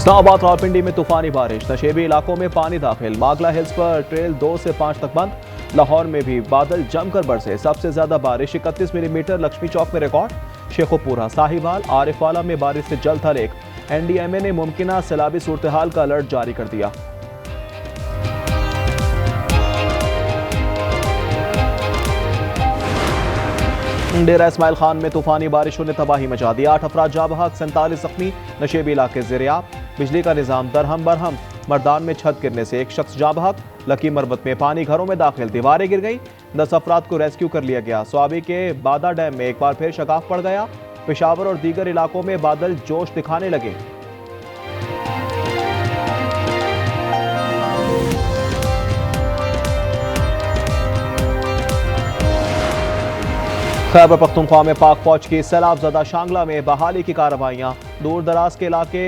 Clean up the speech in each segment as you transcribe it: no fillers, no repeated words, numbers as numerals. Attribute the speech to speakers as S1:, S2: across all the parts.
S1: इस्लामाबाद रावलपिंडी में तूफानी बारिश, नशेबी इलाकों में पानी दाखिल। मागला हिल्स पर ट्रेल 2 से 5 तक बंद। लाहौर में भी बादल जमकर बरसे। सबसे ज्यादा बारिश 31 मिलीमीटर लक्ष्मी चौक में रिकॉर्ड। शेखोपुरा, साहिवाल, आरिफवाला में बारिश से जल थल एक। एनडीएमए ने मुमकिन सैलाबी सूरत हाल का अलर्ट जारी कर दिया। डेरा इस्माइल खान में तूफानी बारिशों ने तबाही मचा दी। 8 अफराद जाँ बहक, 47 जख्मी। नशेबी इलाके ज़ेर-ए-आब। बिजली का निजाम दरहम बरहम। मर्दान में छत गिरने से एक शख्स जाँ बहक। लकी मरबत में पानी घरों में दाखिल, दीवारें गिर गई। 10 अफराद को रेस्क्यू कर लिया गया। स्वाबी के बादा डैम में एक बार फिर शगाफ पड़ गया। पेशावर और दीगर इलाकों में बादल जोश दिखाने लगे। खैबर पख्तूनख्वा में पाक फौज की सैलाब ज़दा शांगला में बहाली की कार्रवाइयाँ। दूर दराज के इलाके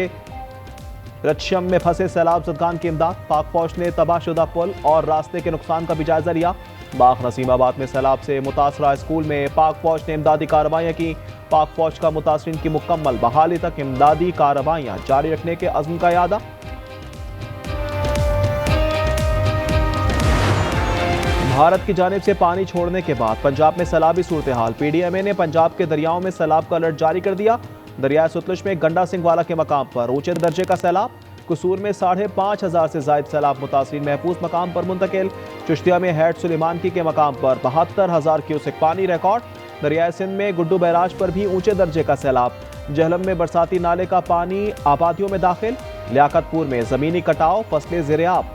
S1: रचशम में फंसे सैलाब ज़दगान की इमदाद। पाक फौज ने तबाहशुदा पुल और रास्ते के नुकसान का भी जायजा लिया। बाग नसीमाबाद में सैलाब से मुतासरा स्कूल में पाक फौज ने इमदादी कार्रवाइयाँ की। पाक फौज का मुतासरीन की मुकम्मल बहाली तक इमदादी कार्रवाइयाँ जारी रखने के अज़्म का यादा। भारत की जानिब से पानी छोड़ने के बाद पंजाब में सैलाबी सूरत हाल। पीडीएमए ने पंजाब के दरियाओं में सैलाब का अलर्ट जारी कर दिया। दरियाए सतलुज में गंडा सिंह वाला के मकाम पर ऊंचे दर्जे का सैलाब। कसूर में 5,500 से जायद सैलाब मुतासरीन महफूज मकाम पर मुंतकिल। चिश्तिया में हैड सुलेमान की के मकाम पर 72,000 क्यूसेक पानी रिकॉर्ड। दरियाए सिंध में गुड्डू बैराज पर भी ऊंचे दर्जे का सैलाब। जहलम में बरसाती नाले का पानी आबादियों में दाखिल। लियाकतपुर में जमीनी कटाव, फसलें ज़ेर-ए-आब।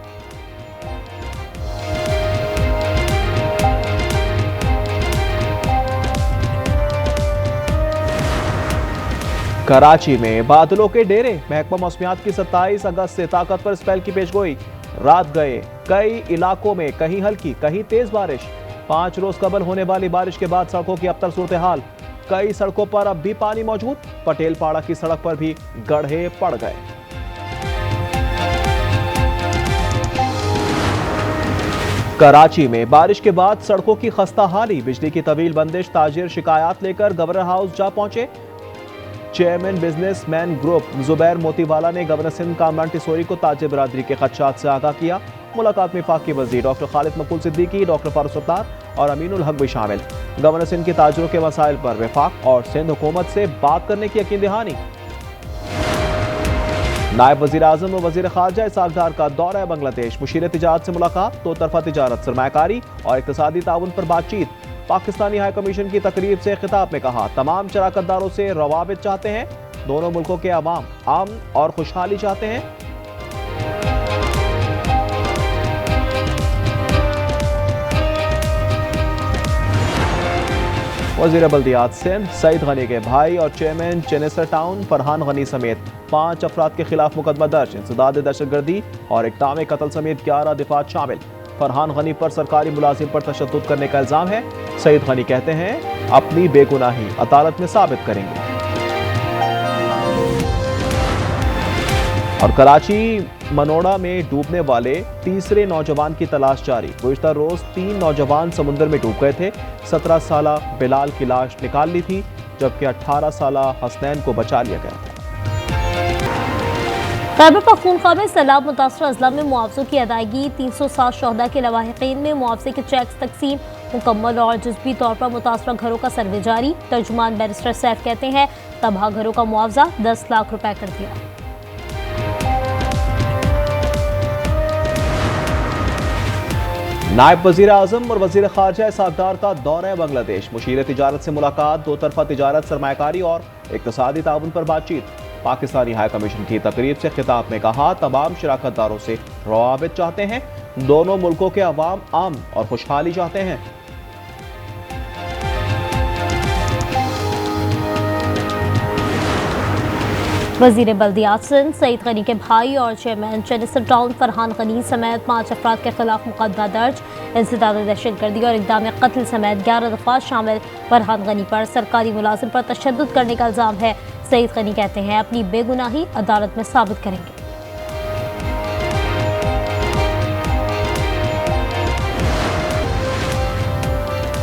S1: कराची में बादलों के डेरे। महकमा मौसमियात की 27 अगस्त से ताकतवर स्पेल की पेशगोई। रात गए कई इलाकों में कहीं हल्की कहीं तेज बारिश। 5 रोज कबल होने वाली बारिश के बाद सड़कों की अबतर सूरत हाल। कई सड़कों पर अब भी पानी मौजूद। पटेल पाड़ा की सड़क पर भी गड्ढे पड़ गए। कराची में बारिश के बाद सड़कों की खस्ता हाली। बिजली की तवील बंदिश, ताजिर शिकायत लेकर गवर्नर हाउस जा पहुंचे। Chairman businessman group Zubair Motiwala ने गवर्नर सिंध कामरान टिसोरी को ताजिर बरादरी के खदशात से आगाह किया। मुलाकात में वफाकी वजीर डॉक्टर खालिद मकबूल सिद्दीकी, डॉक्टर फारूक सत्तार और अमीनुल हक भी शामिल। गवर्नर सिंध के ताजिरों के मसाइल पर वफाक और सिंध हुकूमत से बात करने की यकीन दहानी। नायब वजीर आजम और वजीर खारजा इसहाक डार का दौरा बांग्लादेश। मुशीर तिजारत से मुलाकात। 2 तरफा तिजारत, सरमायाकारी और इक्तिसादी ताउन पर बातचीत। पाकिस्तानी हाई कमीशन की तकरीब से खिताब में कहा, तमाम शराकतदारों से रवाबित चाहते हैं। दोनों मुल्कों के अवाम अमन और खुशहाली चाहते हैं। वजीर बल्दियात सिंध सईद गनी के भाई और चेयरमैन चेनेसर टाउन फरहान गनी समेत 5 अफराद के खिलाफ मुकदमा दर्ज। इंसदाद दहशतगर्दी और इक़दाम कत्ल समेत 11 दिफात शामिल। फरहान गनी पर सरकारी मुलाजिम पर तशद्दुद करने का इल्जाम है। सईद गनी कहते हैं अपनी बेगुनाही अदालत में साबित करेंगे। और कराची मनोड़ा में डूबने वाले तीसरे नौजवान की तलाश जारी। गुज़िश्ता रोज 3 नौजवान समुद्र में डूब गए थे। 17 साला बिलाल की लाश निकाल ली थी, जबकि 18 साला हसनैन को बचा लिया गया।
S2: खैबर पख्तूनख्वा में सैलाब मुतासर अजला में मुआवजों की अदायगी। 307 शहदा के लवाहिकीन में मुआवजे के चेक्स तकसीम मुकम्मल और जुज़वी तौर पर मुतासरा घरों का सर्वे जारी। तर्जुमान बैरिस्टर सैफ कहते हैं तबाह घरों का मुआवजा 10 लाख रुपए कर दिया।
S1: नायब वजीर आजम और वजीर खारजा इसहाक डार का दौरा बांग्लादेश। मुशीर तिजारत से मुलाकात। 2 तरफा तिजारत, सरमायाकारी और इक़्तिसादी ताउन पर बातचीत। पाकिस्तानी हाई कमीशन की तकरीब से खिताब में कहा, तमाम शराकतदारों से रवाबित चाहते हैं। दोनों मुल्कों के अवाम अमन और खुशहाली चाहते हैं।
S2: वजीर बल्दियात सिंध सईद गनी के भाई और चेयरमैन चेनेसर टाउन फरहान गनी समेत 5 अफराद के खिलाफ मुकदमा दर्ज। इंसदाद दहशतगर्दी और इक़दाम कत्ल समेत 11 दफात शामिल। फरहान गनी पर सरकारी मुलाजिम पर तशद्दुद करने का इल्जाम है। सईद गनी कहते हैं अपनी बेगुनाही अदालत में साबित करेंगे।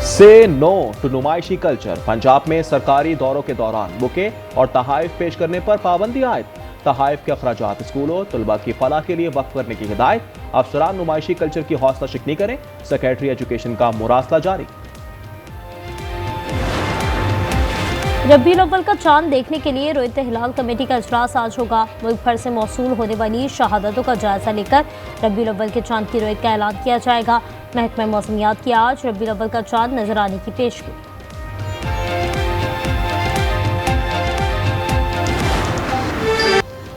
S1: से नो टू नुमाइशी कल्चर। पंजाब में सरकारी दौरों के दौरान बुके और तहाइफ पेश करने पर पाबंदी आयद। तहाइफ के अखराजात स्कूलों तलबा की फलाह के लिए वक्फ करने की हिदायत। अफसरान नुमाइशी कल्चर की हौसला शिकनी करें। सेक्रेटरी एजुकेशन का मुरासला जारी।
S2: रबीउल अव्वल का चांद देखने के लिए रोयत हिलाल कमेटी का इजलास आज होगा। मुल्क भर से मौसूल होने वाली शहादतों का जायजा लेकर रबीउल अव्वल के चांद की रोयत का ऐलान किया जाएगा। महकमा मौसमियात की आज रबीउल अव्वल का चांद नजर आने की पेशगी।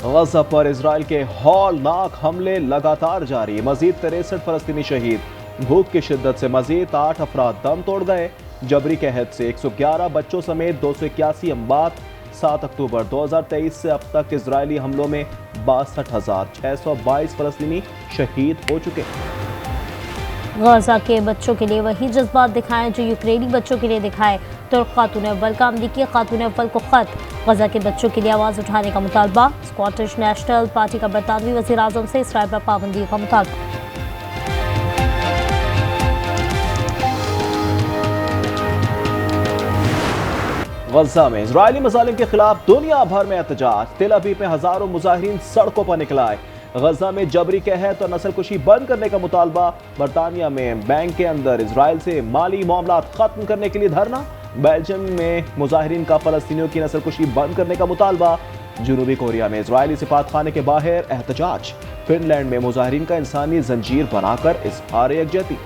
S1: गज़ा पर इजराइल के हौलनाक हमले लगातार जारी। मजीद 63 फलस्तीनी शहीद। भूख की शिद्दत से मजीद 8 अफराद दम तोड़ गए। जबरी कहत से 111 बच्चों समेत 281 अमवात। 7 अक्टूबर 2023 से अब तक इजरायली हमलों में 62,622 फलस्तीनी शहीद हो चुके।
S2: गजा के बच्चों के लिए वही जज्बात दिखाएं जो यूक्रेनी बच्चों के लिए दिखाए। तुर्क खातून अव्वल का अमरीकी खातून अव्वल को खत। गजा के बच्चों के लिए आवाज़ उठाने का मुतालबा। स्कॉटिश नेशनल पार्टी का बरतानवी वज़ीर आज़म से इसराइल पर पाबंदी का मुतालबा।
S1: गजा में इजरायली मज़ालिम के खिलाफ दुनिया भर में एहतजाज। तेल अवीव में हजारों मुजाहिरीन सड़कों पर निकल आए। गजा में जबरी कहत और नस्लकुशी बंद करने का मुतालबा। बरतानिया में बैंक के अंदर इजराइल से माली मामला खत्म करने के लिए धरना। बेल्जियम में मुजाहिरीन का फलस्तीनियों की नस्लकुशी बंद करने का मुतालबा। जनूबी कोरिया में इजरायली सिफारतखाने के बाहर एहतजाज। फिनलैंड में मुजाहिरीन का इंसानी जंजीर बनाकर इजहार यकजहती।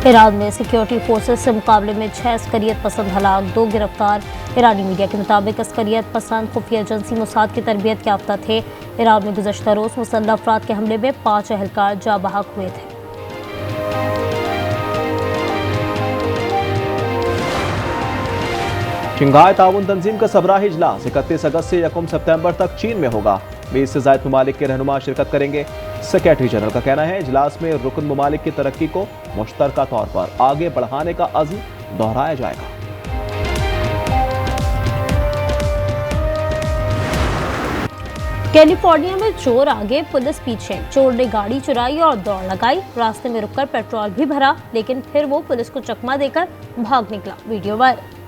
S2: ईरान में सिक्योरिटी फोर्सेस से मुकाबले में 6 अस्करियत पसंद हलाक, 2 गिरफ्तार। ईरानी मीडिया के मुताबिक अस्करियत पसंद खुफिया एजेंसी मोसाद की तरबियत याफ्ता थे। ईरान में गुज़श्ता रोज़ मुसल्लह अफराद के हमले में 5 अहलकार जा बहक हुए थे।
S1: शंघाई ताउन तंजीम का सबराही इजलास 31 अगस्त से 1 सितंबर तक चीन में होगा। 20 से ज़ायद ममालिक के रहनुमा शिरकत करेंगे। सेक्रेटरी जनरल का कहना है इजलास में रुकन ममालिक की तरक्की को मुश्तरका तौर पर आगे बढ़ाने का अज़्म दोहराया जाएगा।
S2: कैलिफोर्निया में चोर आगे पुलिस पीछे। चोर ने गाड़ी चुराई और दौड़ लगाई। रास्ते में रुककर पेट्रोल भी भरा, लेकिन फिर वो पुलिस को चकमा देकर भाग निकला। Video viral.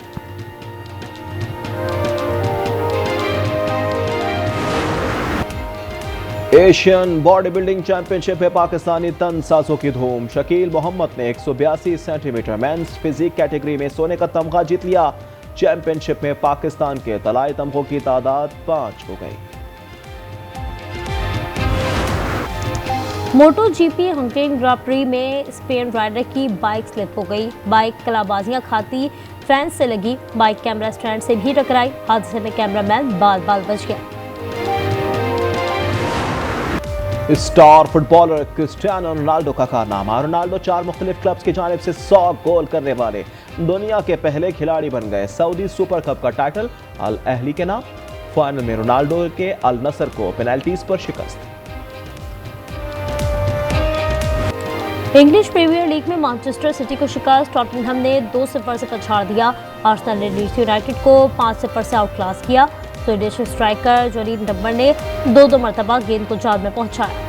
S1: Asian body building championship में पाकिस्तानी तनसाजों की धूम। शकील मोहम्मद ने 182 सेंटीमीटर मेंस फिजिक कैटेगरी में सोने का तमगा जीत लिया। चैंपियनशिप में पाकिस्तान के तलाई तमगों की तादाद 5 हो गई।
S2: मोटो जीपी हंगेरियन ग्रां प्री में स्पेन राइडर की बाइक स्लिप हो गई। बाइक कलाबाजियां खाती फैंस से लगी। बाइक कैमरा स्टैंड से भी टकराई। हादसे में कैमरामैन बाल बाल बच गया।
S1: स्टार फुटबॉलर क्रिस्टियानो रोनाल्डो का कारनामा। रोनाल्डो 4 मुख्तलिफ क्लब्स की जानिब से 100 गोल करने वाले दुनिया के पहले खिलाड़ी बन गए। सऊदी सुपर कप का टाइटल अल अहली के नाम। फाइनल में रोनाल्डो के अल नसर को पेनल्टीज पर शिकस्त।
S2: इंग्लिश प्रीमियर लीग में मैनचेस्टर सिटी को शिकस्त। टॉटनहम ने 2-0 से पछाड़ दिया। आर्सेनल ने लीड्स यूनाइटेड को 5-0 से आउटक्लास किया। स्वीडिश स्ट्राइकर जोरीन डब्बर ने 2 मरतबा गेंद को जाल में पहुंचाया।